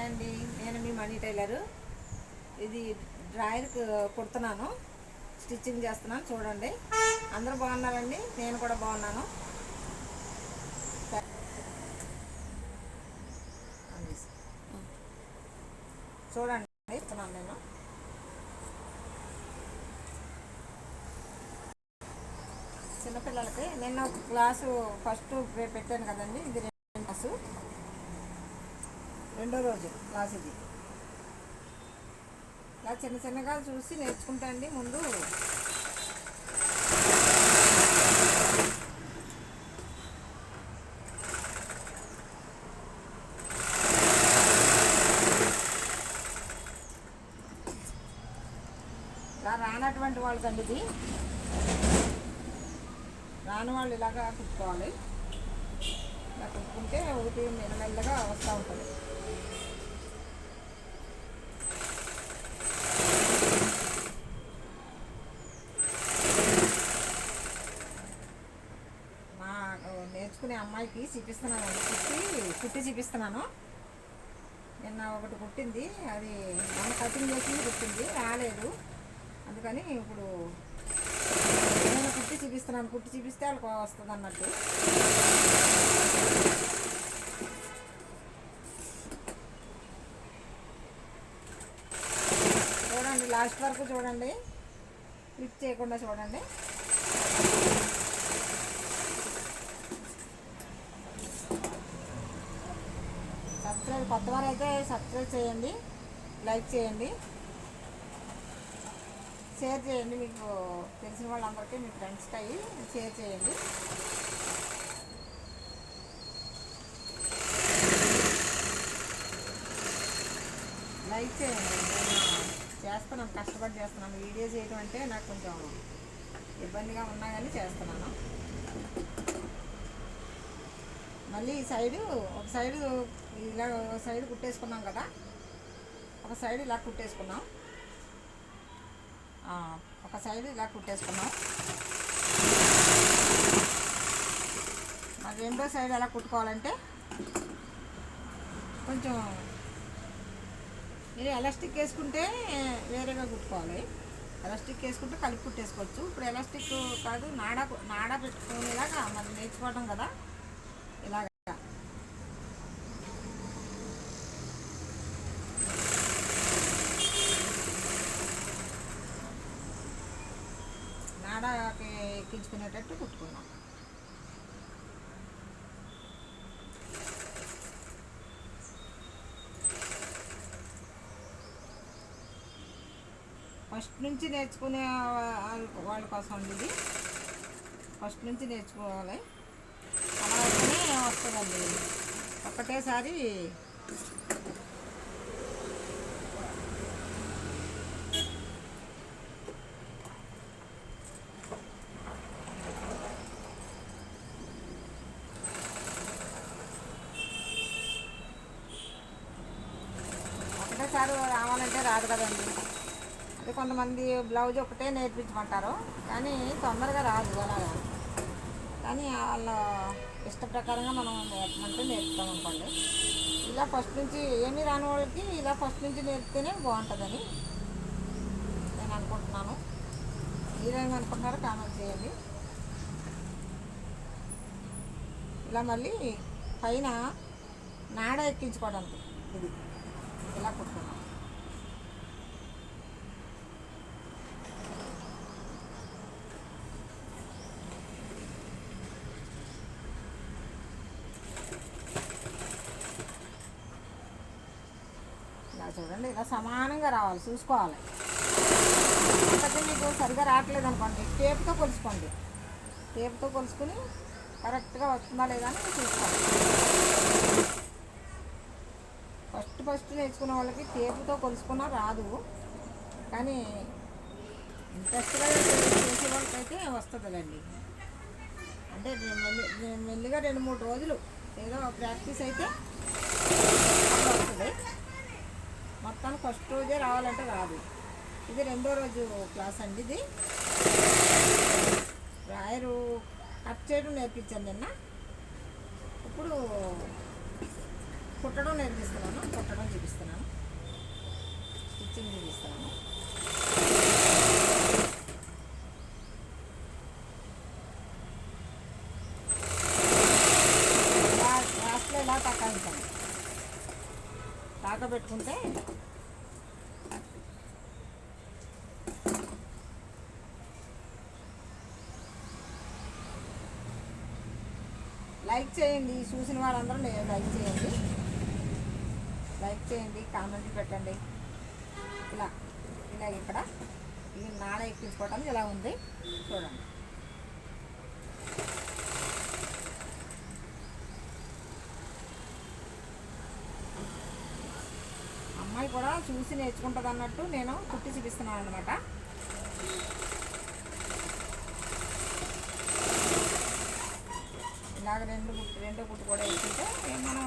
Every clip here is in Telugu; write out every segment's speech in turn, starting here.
హాయ్ అండి, నేను మీ మనీ టైలరు. ఇది డ్రాయర్ కుడుతున్నాను, స్టిచ్చింగ్ చేస్తున్నాను. చూడండి, అందరూ బాగున్నారండి, నేను కూడా బాగున్నాను. చూడండి, ఇస్తున్నాను నేను. చిన్నపిల్లలకి నిన్న ఒక క్లాసు ఫస్ట్ పెట్టాను కదండి, ఇది రెండో రోజు క్లాస్. ఇది ఇలా చిన్న చిన్నగా చూసి నేర్చుకుంటా అండి. ముందు ఇలా రానటువంటి వాళ్ళకండి, ఇది రాని వాళ్ళు ఇలాగా కుట్టుకోవాలి. ఇలా కుట్టుకుంటే ఒకటి మెల్లమెల్లగా వస్తూ ఉంటుంది. నేర్చుకునే అమ్మాయికి చూపిస్తున్నాను, కుట్టి చూపిస్తున్నాను. నిన్న ఒకటి కుట్టింది, అది మొన్న కటింగ్ చేసి కుట్టింది, రాలేదు. అందుకని ఇప్పుడు నేను కుట్టి చూపిస్తున్నాను. కుట్టి చూపిస్తే వాళ్ళకి వస్తుంది అన్నట్టు. చూడండి, లాస్ట్ వరకు చూడండి, క్లిక్ చేయకుండా చూడండి. సబ్స్క్రైబ్, కొత్త వారు అయితే సబ్స్క్రైబ్ చేయండి, లైక్ చేయండి, షేర్ చేయండి. మీకు తెలిసిన వాళ్ళందరికీ, మీ ఫ్రెండ్స్కి అయ్యి షేర్ చేయండి. లైక్ చేయండి. నేను చేస్తున్నాను, కష్టపడి చేస్తున్నాను. వీడియో చేయడం అంటే నాకు కొంచెం ఇబ్బందిగా ఉన్నా కానీ చేస్తున్నాను. మళ్ళీ ఈ సైడు, ఒక సైడు ఇలా ఒక సైడు కుట్టేసుకున్నాం కదా, ఒక సైడు ఇలా కుట్టేసుకున్నాం, ఒక సైడు ఇలా కుట్టేసుకున్నాం. మరి రెండో సైడ్ ఎలా కుట్టుకోవాలంటే, కొంచెం మీరు ఎలాస్టిక్ వేసుకుంటే వేరేగా కుట్టుకోవాలి. ఎలాస్టిక్ వేసుకుంటే కలిపి కుట్టేసుకోవచ్చు. ఇప్పుడు ఎలాస్టిక్ కాదు, నాడా పెట్టుకునేలాగా మనం నేర్చుకోవడం కదా. ఇలాగ నాడాకి ఎక్కించుకునేటట్టు కుట్టుకున్నాం. ఫస్ట్ నుంచి నేర్చుకునే వాళ్ళ కోసం ఇది ఫస్ట్ నుంచి నేర్చుకోవాలి. అలా అయితేనే వస్తుందండి. ఒక్కటేసారి రావాలంటే రాదు కదండి. అది కొంతమంది బ్లౌజ్ ఒకటే నేర్పించమంటారు, కానీ తొందరగా రాదు అలాగా. కానీ వాళ్ళ ఇష్ట ప్రకారంగా మనం నేర్పమంటే నేర్పుతాం అనుకోండి. ఇలా ఫస్ట్ నుంచి ఏమీ రాని వాళ్ళకి ఇలా ఫస్ట్ నుంచి నేర్పితేనే బాగుంటుందని నేను అనుకుంటున్నాను. మీరేమి అనుకుంటున్నారో కామెంట్ చేయండి. ఇలా మళ్ళీ పైన నాడ ఎక్కించుకోవడానికి ఇది ఇలా కుట్టుకున్నాం. చూడండి, ఇలా సమానంగా రావాలి, చూసుకోవాలి. అయితే మీకు సరిగా రావట్లేదు అనుకోండి, టేప్తో కొలుసుకోండి. టేప్తో కొలుసుకుని కరెక్ట్గా వస్తుందా లేదా అని చూసుకోవాలి. ఫస్ట్ నేర్చుకున్న వాళ్ళకి టేపుతో కొలుసుకున్నా రాదు, కానీ ఇంట్రెస్ట్గా చేసే వాళ్ళకైతే వస్తుందండి. అంటే మెల్లిగా 2-3 రోజులు ఏదో ప్రాక్టీస్ అయితే వస్తుంది. మొత్తానికి ఫస్ట్ రోజే రావాలంటే రాదు. ఇది రెండో రోజు క్లాస్ అండి. ఇది డ్రాయరు కట్ చేయడం నేర్పించాను నిన్న. ఇప్పుడు కుట్టడం కుట్టడం నేర్పిస్తున్నాను, కుట్టడం చూపిస్తున్నాను, స్టిచ్చింగ్ చూపిస్తున్నాను. లాస్ట్లో ఇలా తక్కాయించాను, తాకబెట్టుకుంటే లైక్ చేయండి, చూసిన వాళ్ళందరూ లైక్ చేయండి, కామెంట్లు పెట్టండి. ఇలా ఇలా ఇక్కడ ఇది నాడ ఎక్కించుకోవడానికి ఇలా ఉంది చూడండి. అమ్మాయి కూడా చూసి నేర్చుకుంటుంది అన్నట్టు నేను కుట్టి చూపిస్తున్నాను అనమాట. ఇలాగ రెండో కుట్టు కూడా వేసుకుంటే మనం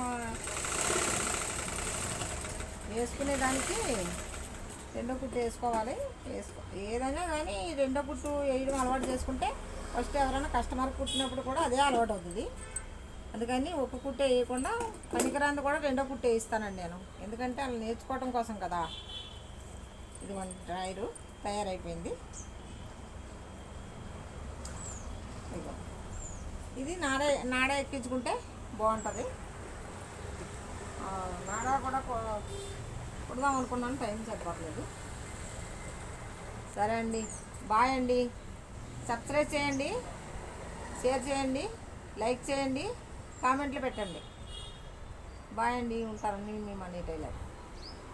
వేసుకునేదానికి రెండో కుట్టు వేసుకోవాలి. ఏదైనా కానీ రెండో కుట్టు వేయడం అలవాటు చేసుకుంటే ఫస్ట్ ఎవరైనా కస్టమర్ కుట్టినప్పుడు కూడా అదే అలవాటు అవుతుంది. అందుకని ఒక కుట్టు వేయకుండా పనికిరాంది కూడా రెండో కుట్టు వేయిస్తానండి నేను, ఎందుకంటే వాళ్ళు నేర్చుకోవడం కోసం కదా. ఇది మన డ్రైరు తయారైపోయింది. ఇది నాడ ఎక్కించుకుంటే బాగుంటుంది. నాడ కూడా కుడదాం అనుకున్నాను, టైం సరిపోవట్లేదు. సరే అండి, బాయ్ అండి. సబ్స్క్రైబ్ చేయండి, షేర్ చేయండి, లైక్ చేయండి, కామెంట్లు పెట్టండి. బాయ్ అండి, ఉంటాను. మీ మనీ టైలర్.